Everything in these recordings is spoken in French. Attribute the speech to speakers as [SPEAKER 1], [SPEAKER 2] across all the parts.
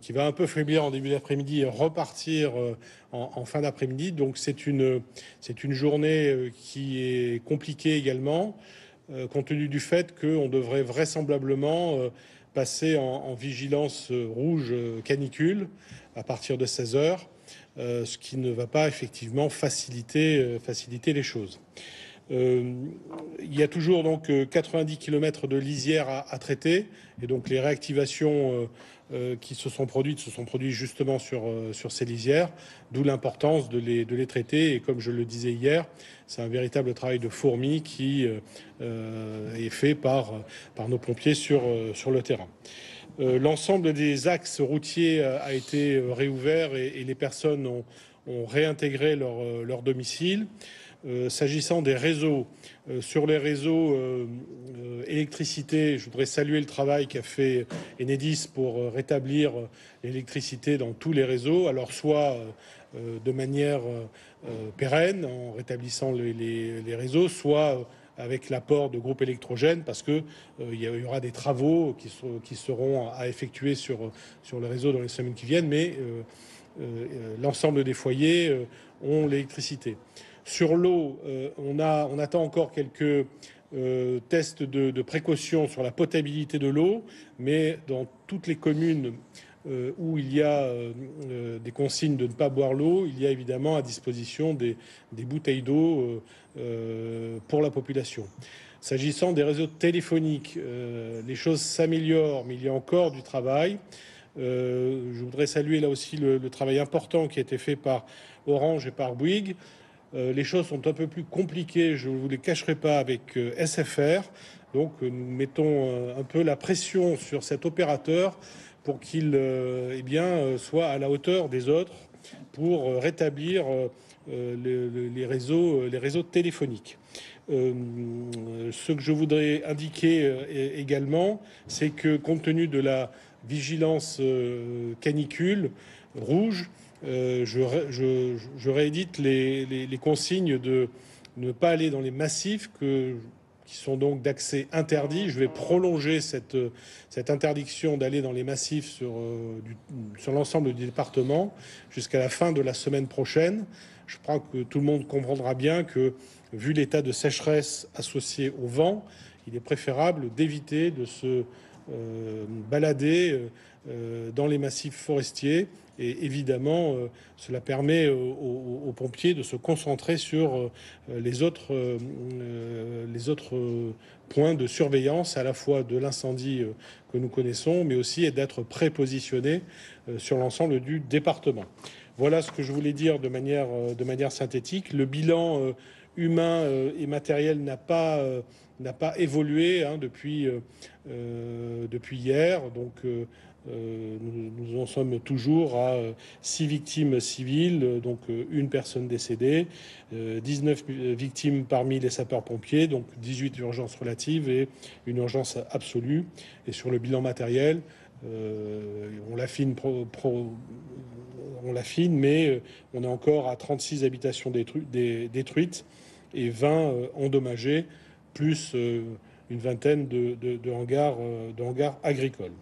[SPEAKER 1] qui va un peu faiblir en début d'après-midi et repartir en fin d'après-midi. Donc c'est une journée qui est compliquée également, compte tenu du fait qu'on devrait vraisemblablement passer en vigilance rouge canicule à partir de 16 heures, ce qui ne va pas effectivement faciliter les choses. Il y a toujours donc 90 km de lisière à traiter, et donc les réactivations qui se sont produites justement sur ces lisières, d'où l'importance de les traiter. Et comme je le disais hier, c'est un véritable travail de fourmi qui est fait par nos pompiers sur le terrain. L'ensemble des axes routiers a été réouvert et les personnes ont réintégré leur domicile. S'agissant des réseaux, sur les réseaux électricité, je voudrais saluer le travail qu'a fait Enedis pour rétablir l'électricité dans tous les réseaux, alors soit de manière pérenne en rétablissant les réseaux, soit avec l'apport de groupes électrogènes, parce que il y aura des travaux qui seront à effectuer sur le réseau dans les semaines qui viennent, mais l'ensemble des foyers ont l'électricité. Sur l'eau, on attend encore quelques tests de précaution sur la potabilité de l'eau, mais dans toutes les communes où il y a des consignes de ne pas boire l'eau, il y a évidemment à disposition des bouteilles d'eau pour la population. S'agissant des réseaux téléphoniques, les choses s'améliorent, mais il y a encore du travail. Je voudrais saluer là aussi le travail important qui a été fait par Orange et par Bouygues. Les choses sont un peu plus compliquées, je ne vous les cacherai pas, avec SFR. Donc nous mettons un peu la pression sur cet opérateur pour qu'il soit à la hauteur des autres pour rétablir les réseaux téléphoniques. Ce que je voudrais indiquer également, c'est que compte tenu de la vigilance canicule rouge, je réédite les consignes de ne pas aller dans les massifs qui sont donc d'accès interdit. Je vais prolonger cette interdiction d'aller dans les massifs sur l'ensemble du département jusqu'à la fin de la semaine prochaine. Je crois que tout le monde comprendra bien que, vu l'état de sécheresse associé au vent, il est préférable d'éviter de se balader dans les massifs forestiers. Et évidemment, cela permet aux pompiers de se concentrer sur les autres points de surveillance, à la fois de l'incendie que nous connaissons, mais aussi d'être prépositionnés sur l'ensemble du département. Voilà ce que je voulais dire de manière synthétique. Le bilan humain et matériel n'a pas évolué depuis hier. Donc nous en sommes toujours à 6 victimes civiles, donc une personne décédée, 19 victimes parmi les sapeurs-pompiers, donc 18 urgences relatives et une urgence absolue. Et sur le bilan matériel, on l'affine, mais on est encore à 36 habitations détruites et 20 endommagées, plus une vingtaine de hangars agricoles.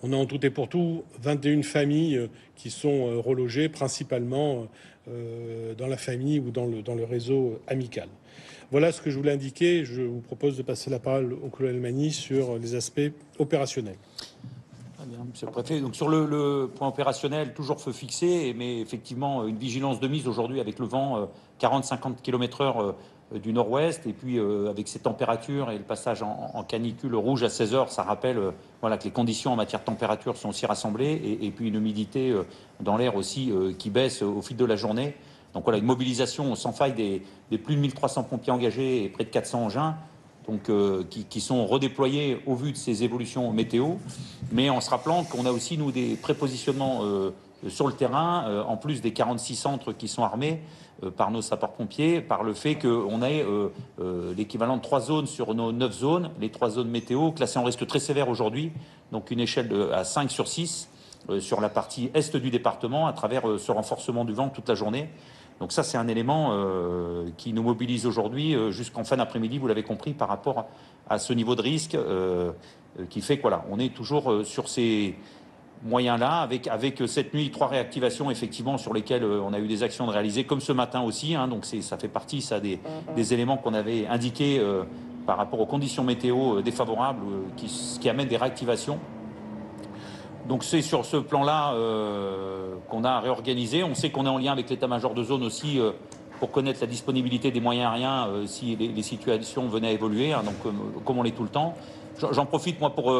[SPEAKER 1] On a en tout et pour tout 21 familles qui sont relogées, principalement dans la famille ou dans le réseau amical. Voilà ce que je voulais indiquer. Je vous propose de passer la parole au colonel Magny sur les aspects opérationnels.
[SPEAKER 2] Très bien, monsieur le préfet. Donc sur le point opérationnel, toujours feu fixé, mais effectivement une vigilance de mise aujourd'hui avec le vent 40-50 km/h du nord-ouest, et puis avec ces températures et le passage en canicule rouge à 16 heures, ça rappelle que les conditions en matière de température sont aussi rassemblées, et puis une humidité dans l'air aussi qui baisse au fil de la journée. Donc voilà, une mobilisation sans faille des plus de 1300 pompiers engagés et près de 400 engins, donc, qui sont redéployés au vu de ces évolutions météo, mais en se rappelant qu'on a aussi, nous, des prépositionnements sur le terrain, en plus des 46 centres qui sont armés par nos sapeurs-pompiers, par le fait qu'on ait l'équivalent de 3 zones sur nos 9 zones, les 3 zones météo classées en risque très sévère aujourd'hui, donc une échelle à 5 sur 6 sur la partie est du département à travers ce renforcement du vent toute la journée. Donc ça, c'est un élément qui nous mobilise aujourd'hui jusqu'en fin d'après-midi, vous l'avez compris, par rapport à ce niveau de risque qui fait qu'on est toujours sur ces moyens-là, avec cette nuit 3 réactivations effectivement sur lesquelles on a eu des actions de réaliser, comme ce matin aussi. Donc ça fait partie des éléments qu'on avait indiqués par rapport aux conditions météo défavorables qui amènent des réactivations. Donc c'est sur ce plan-là qu'on a réorganisé. On sait qu'on est en lien avec l'état-major de zone aussi pour connaître la disponibilité des moyens aériens si les situations venaient à évoluer, donc comme on l'est tout le temps. J'en profite moi pour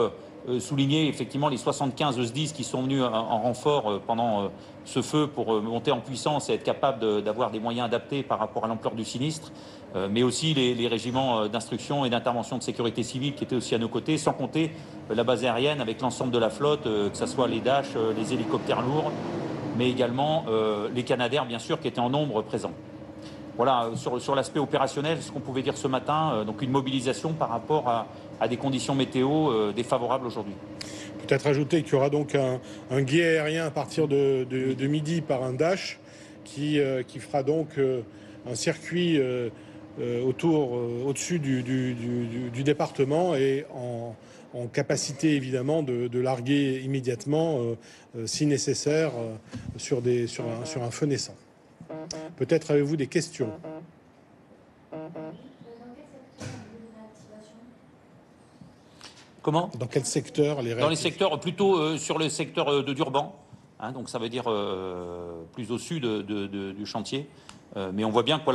[SPEAKER 2] souligner effectivement les 75 SDIS qui sont venus en renfort pendant ce feu pour monter en puissance et être capable d'avoir des moyens adaptés par rapport à l'ampleur du sinistre, mais aussi les régiments d'instruction et d'intervention de sécurité civile qui étaient aussi à nos côtés, sans compter la base aérienne avec l'ensemble de la flotte, que ce soit les Dash, les hélicoptères lourds, mais également les Canadair bien sûr qui étaient en nombre présents. Voilà, sur l'aspect opérationnel, ce qu'on pouvait dire ce matin, donc une mobilisation par rapport à des conditions météo défavorables aujourd'hui.
[SPEAKER 1] Peut-être ajouter qu'il y aura donc un guet aérien à partir de midi par un Dash qui fera donc un circuit au-dessus du département et en capacité évidemment de larguer immédiatement, si nécessaire, sur un feu naissant. Peut-être avez-vous des questions?
[SPEAKER 2] Comment?
[SPEAKER 1] Dans quel secteur les réactivations?
[SPEAKER 2] Dans les secteurs, plutôt sur le secteur de Durban, donc ça veut dire plus au sud du chantier. Mais on voit bien que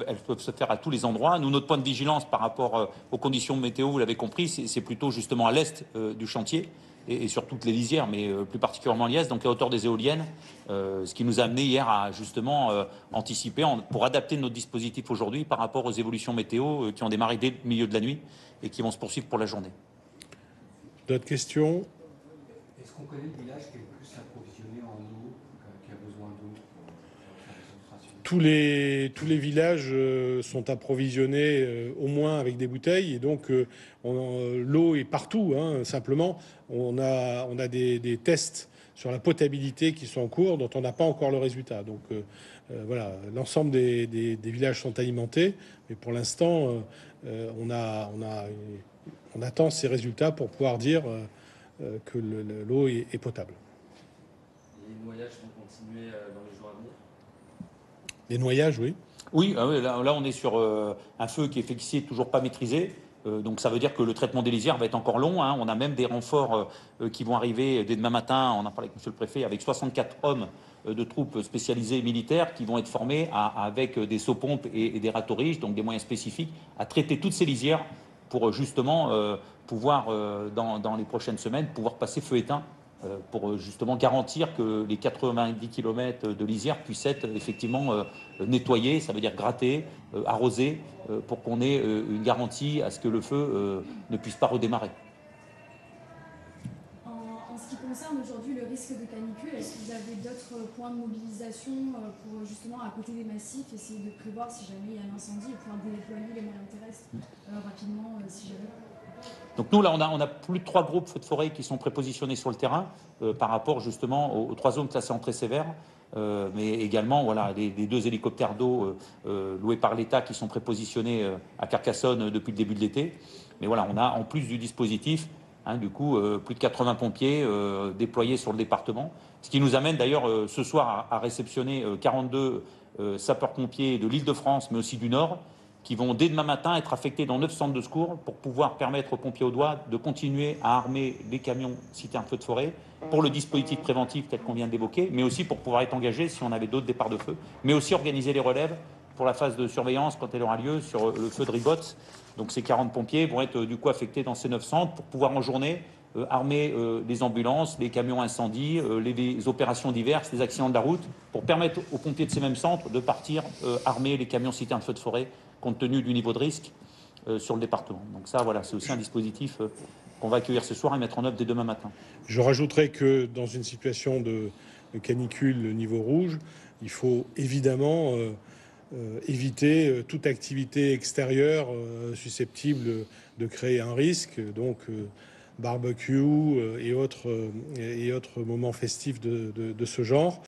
[SPEAKER 2] elles peuvent se faire à tous les endroits. Nous, notre point de vigilance par rapport aux conditions météo, vous l'avez compris, c'est plutôt justement à l'est du chantier et sur toutes les lisières, mais plus particulièrement l'Iest, donc à hauteur des éoliennes, ce qui nous a amené hier à justement anticiper pour adapter notre dispositif aujourd'hui par rapport aux évolutions météo qui ont démarré dès le milieu de la nuit et qui vont se poursuivre pour la journée.
[SPEAKER 1] D'autres questions?
[SPEAKER 3] Est-ce qu'on connaît le village qui est le plus approvisionné en eau, qui a besoin d'eau pour faire les
[SPEAKER 1] Tous les villages sont approvisionnés au moins avec des bouteilles et donc l'eau est partout. Simplement, on a des tests sur la potabilité qui sont en cours dont on n'a pas encore le résultat. Donc voilà, l'ensemble des villages sont alimentés, mais pour l'instant, on attend ces résultats pour pouvoir dire que l'eau est potable.
[SPEAKER 4] Les noyages vont continuer dans les jours à venir?
[SPEAKER 1] Les noyages, oui.
[SPEAKER 2] Oui, là on est sur un feu qui est effectivement toujours pas maîtrisé. Donc ça veut dire que le traitement des lisières va être encore long. On a même des renforts qui vont arriver dès demain matin. On en a parlé avec monsieur le préfet, avec 64 hommes de troupes spécialisées militaires qui vont être formés avec des seaux-pompes et des râteaux riches, donc des moyens spécifiques, à traiter toutes ces lisières pour justement pouvoir, dans les prochaines semaines, pouvoir passer feu éteint pour justement garantir que les 90 km de lisière puissent être effectivement nettoyés, ça veut dire grattés, arrosés, pour qu'on ait une garantie à ce que le feu ne puisse pas redémarrer.
[SPEAKER 5] En ce qui concerne aujourd'hui le risque de canicule, est-ce que vous avez d'autres points de mobilisation pour justement, à côté des massifs, essayer de prévoir si jamais il y a un incendie et pouvoir déployer les moyens terrestres rapidement si jamais?
[SPEAKER 2] Donc nous, là, on a plus de 3 groupes feux de forêt qui sont prépositionnés sur le terrain par rapport justement aux 3 zones classées en très sévères, mais également voilà, les 2 hélicoptères d'eau loués par l'État qui sont prépositionnés à Carcassonne depuis le début de l'été. Mais voilà, on a en plus du dispositif, du coup, plus de 80 pompiers déployés sur le département, ce qui nous amène d'ailleurs ce soir à réceptionner 42 sapeurs-pompiers de l'Île-de-France, mais aussi du Nord, qui vont dès demain matin être affectés dans 9 centres de secours pour pouvoir permettre aux pompiers au doigt de continuer à armer les camions citernes feux de forêt pour le dispositif préventif tel qu'on vient d'évoquer, mais aussi pour pouvoir être engagés si on avait d'autres départs de feu, mais aussi organiser les relèves pour la phase de surveillance quand elle aura lieu sur le feu de ribote. Donc ces 40 pompiers vont être du coup affectés dans ces 9 centres pour pouvoir en journée armer les ambulances, les camions incendies, les opérations diverses, les accidents de la route, pour permettre aux pompiers de ces mêmes centres de partir armer les camions citernes feux de forêt compte tenu du niveau de risque sur le département. Donc ça, voilà, c'est aussi un dispositif qu'on va accueillir ce soir et mettre en œuvre dès demain matin.
[SPEAKER 1] Je rajouterai que dans une situation de canicule niveau rouge, il faut évidemment éviter toute activité extérieure susceptible de créer un risque, donc barbecue et autres moments festifs de ce genre.